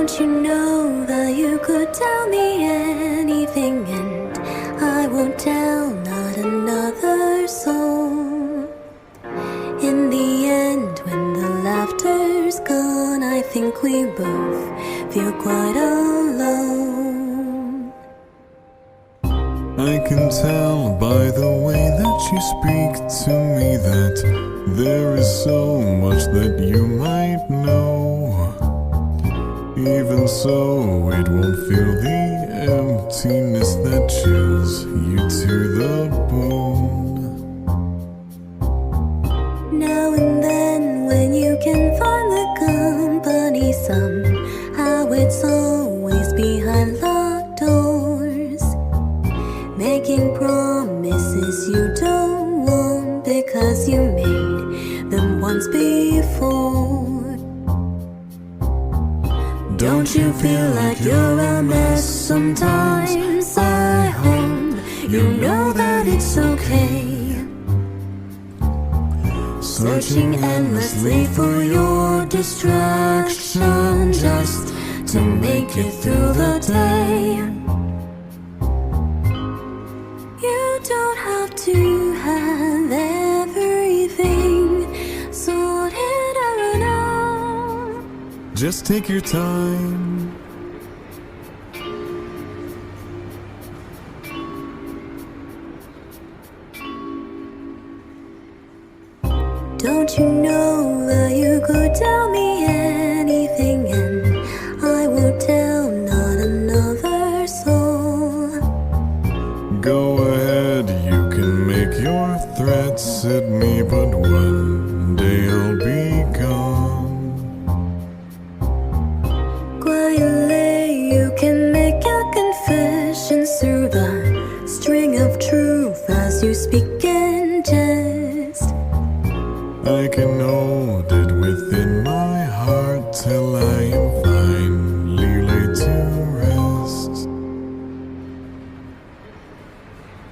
Don't you know that you could tell me anything and I won't tell not another soul? In the end, when the laughter's gone, I think we both feel quite alone. I can tell by the way that you speak to me that there is so much that you might know. Even so, it won't feel the emptiness that chills you to the bone. Now and then when you can find the company, somehow it's always behind locked doors, making promises you don't want because you made them once before. Don't you feel like you're a mess sometimes? I hope you know that it's okay. Searching endlessly for your distraction just to make it through the day. You don't have to have everything sorted out. Just take your time. Don't you know that you could tell me anything and I won't tell not another soul? Go ahead, you can make your threats at me, but one day I'll be gone. Quietly you can make your confessions through the string of truth as you speak in jest. I can hold it within my heart till I am found.